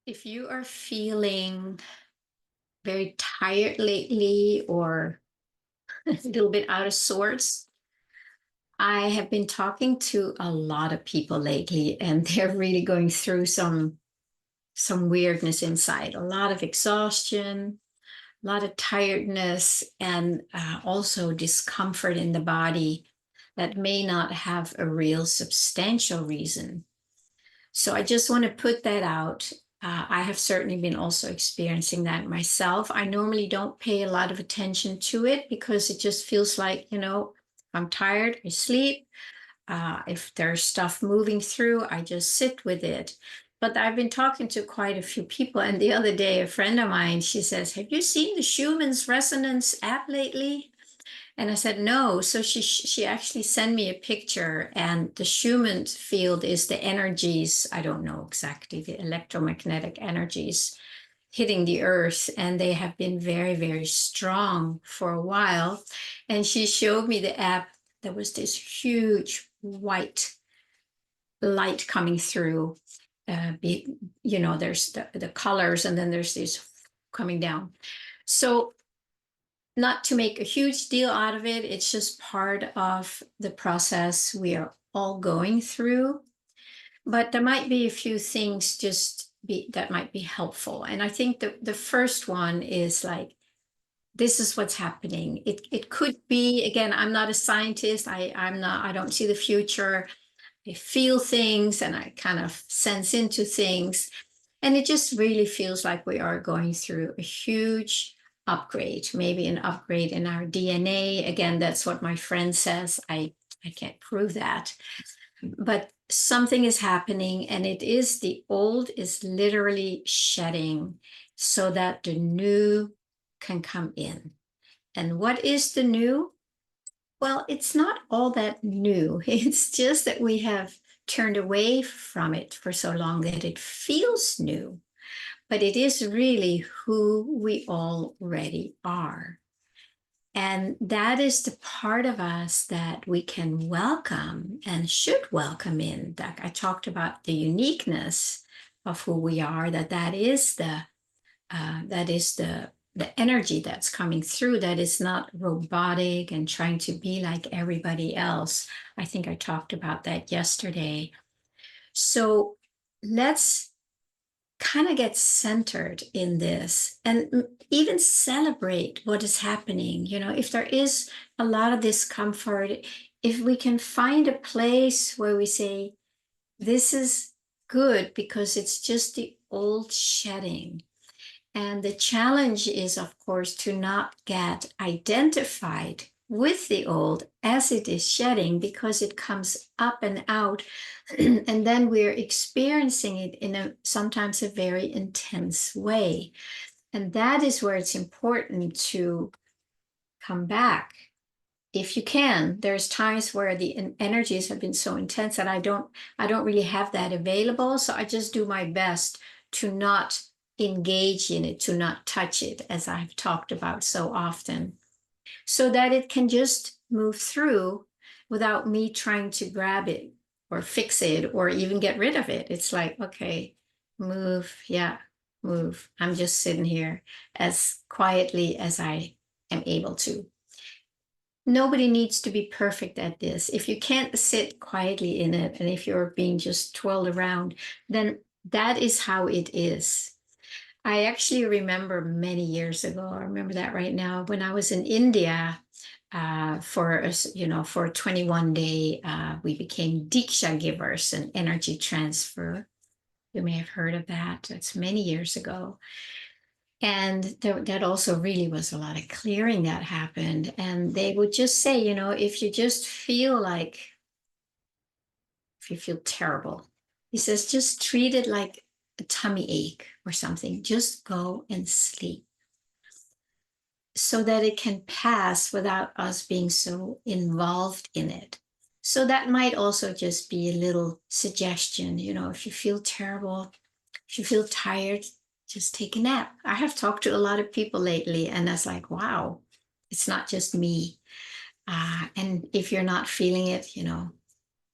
If you are feeling very tired lately or a little bit out of sorts, I have been talking to a lot of people lately, and they're really going through some weirdness inside, a lot of exhaustion, a lot of tiredness, and also discomfort in the body that may not have a real substantial reason. So I just want to put that out. I have certainly been also experiencing that myself. I normally don't pay a lot of attention to it because it just feels like, I'm tired, I sleep. If there's stuff moving through, I just sit with it. But I've been talking to quite a few people, and the other day, a friend of mine, she says, "Have you seen the Schumann's Resonance app lately?" And I said, no. So she actually sent me a picture, and the Schumann field is the energies, I don't know exactly, the electromagnetic energies hitting the earth, and they have been very, very strong for a while. And she showed me the app. There was this huge white light coming through. There's the colors, and then there's this coming down. So not to make a huge deal out of it. It's just part of the process we are all going through. But there might be a few things that might be helpful. And I think the first one is like, this is what's happening. It could be, again, I'm not a scientist. I don't see the future. I feel things and I kind of sense into things. And it just really feels like we are going through a huge upgrade, maybe an upgrade in our DNA. Again, that's what my friend says. I can't prove that. But something is happening, and the old is literally shedding so that the new can come in. And what is the new? Well, it's not all that new. It's just that we have turned away from it for so long that it feels new. But it is really who we already are. And that is the part of us that we can welcome and should welcome in. That I talked about the uniqueness of who we are, that is the energy that's coming through, that is not robotic and trying to be like everybody else. I think I talked about that yesterday. So let's kind of get centered in this and even celebrate what is happening. If there is a lot of discomfort, if we can find a place where we say, this is good because it's just the old shedding. And the challenge is, of course, to not get identified with the old as it is shedding, because it comes up and out. And then we're experiencing it in sometimes a very intense way. And that is where it's important to come back. If you can, there's times where the energies have been so intense that I don't really have that available. So I just do my best to not engage in it, to not touch it, as I've talked about so often, so that it can just move through without me trying to grab it or fix it or even get rid of it. It's like, okay, move, yeah, move. I'm just sitting here as quietly as I am able to. Nobody needs to be perfect at this. If you can't sit quietly in it, and if you're being just twirled around, then that is how it is. I actually remember many years ago, I remember that right now, when I was in India for a 21 day, we became Diksha givers, an energy transfer. You may have heard of that. That's many years ago. And that also really was a lot of clearing that happened. And they would just say, if you just feel like, if you feel terrible, he says, just treat it like a tummy ache or something. Just go and sleep so that it can pass without us being so involved in it. So that might also just be a little suggestion. If you feel terrible, if you feel tired, just take a nap. I have talked to a lot of people lately, and that's like, wow, it's not just me. And if you're not feeling it,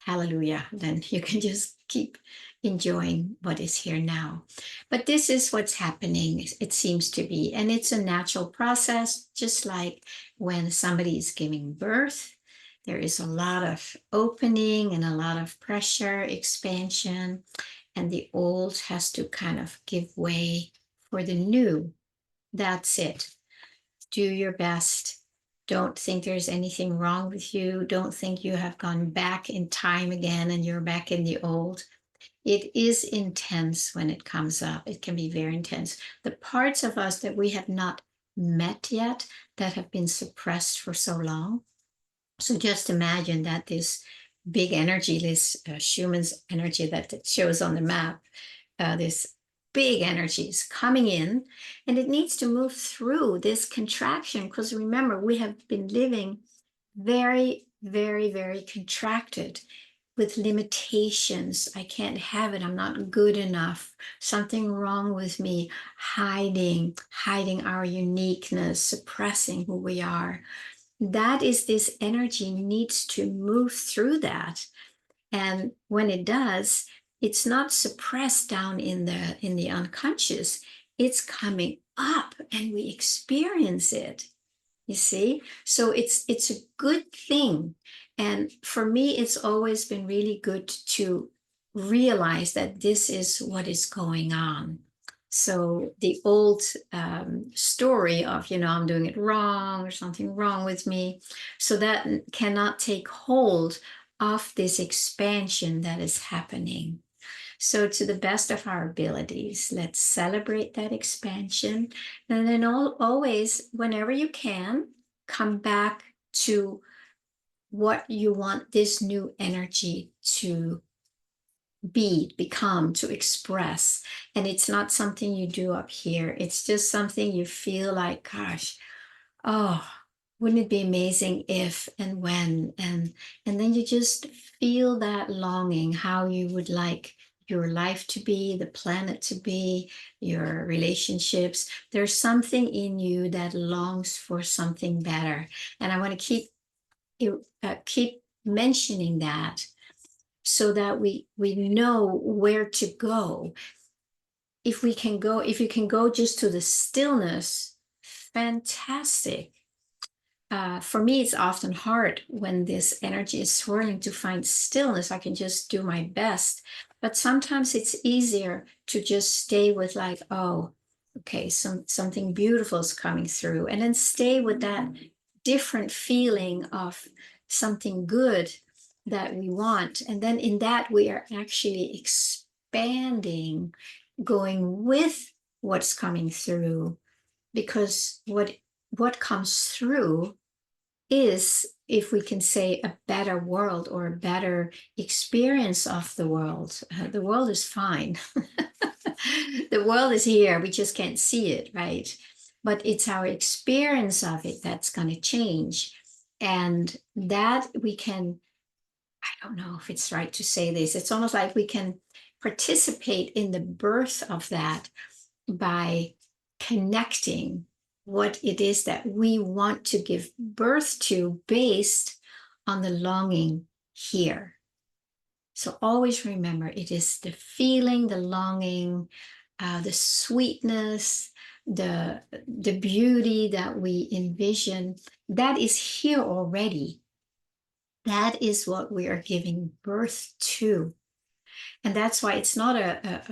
hallelujah, then you can just keep enjoying what is here now. But this is what's happening, it seems to be. And it's a natural process, just like when somebody is giving birth. There is a lot of opening and a lot of pressure, expansion, and the old has to kind of give way for the new. That's it. Do your best. Don't think there's anything wrong with you. Don't think you have gone back in time again and you're back in the old. It is intense when it comes up. It can be very intense. The parts of us that we have not met yet, that have been suppressed for so long. So just imagine that this big energy, this Schumann's energy that it shows on the map, this big energy is coming in, and it needs to move through this contraction, because remember, we have been living very, very, very contracted with limitations. I can't have it. I'm not good enough. Something wrong with me. Hiding our uniqueness, suppressing who we are. That is, this energy needs to move through that. And when it does, it's not suppressed down in the unconscious. It's coming up and we experience it. You see? So it's a good thing. And for me, it's always been really good to realize that this is what is going on. So the old story of, I'm doing it wrong or something wrong with me, so that cannot take hold of this expansion that is happening. So to the best of our abilities, let's celebrate that expansion. And then always, whenever you can, come back to what you want this new energy to become, to express. And it's not something you do up here. It's just something you feel like, gosh, oh, wouldn't it be amazing if and when, and then you just feel that longing, how you would like your life to be, the planet to be, your relationships. There's something in you that longs for something better, and I want to keep mentioning that, so that we know where to go. If you can go just to the stillness, fantastic. For me, it's often hard when this energy is swirling to find stillness. I can just do my best. But sometimes it's easier to just stay with, like, oh, okay, something beautiful is coming through. And then stay with that different feeling of something good that we want. And then in that, we are actually expanding, going with what's coming through. Because what comes through is, if we can say, a better world or a better experience of the world. The world is fine. The world is here. We just can't see it, right? But it's our experience of it that's going to change. And that we can, I don't know if it's right to say this, it's almost like we can participate in the birth of that by connecting what it is that we want to give birth to based on the longing here. So always remember, it is the feeling, the longing, the sweetness, the beauty that we envision, that is here already. That is what we are giving birth to. And that's why it's not a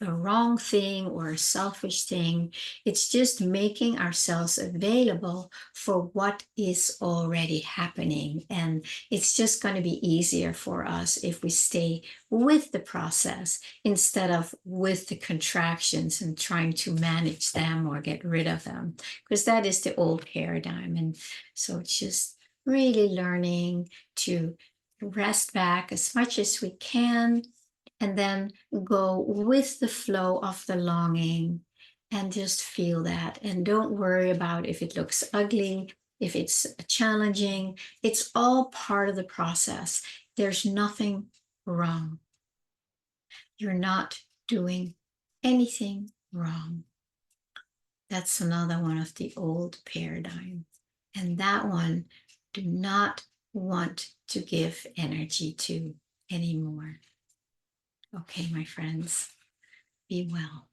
wrong thing or a selfish thing. It's just making ourselves available for what is already happening. And it's just going to be easier for us if we stay with the process instead of with the contractions and trying to manage them or get rid of them, because that is the old paradigm. And so it's just really learning to rest back as much as we can, and then go with the flow of the longing and just feel that. And don't worry about if it looks ugly, if it's challenging. It's all part of the process. There's nothing wrong. You're not doing anything wrong. That's another one of the old paradigms. And that one, do not want to give energy to anymore. Okay, my friends, be well.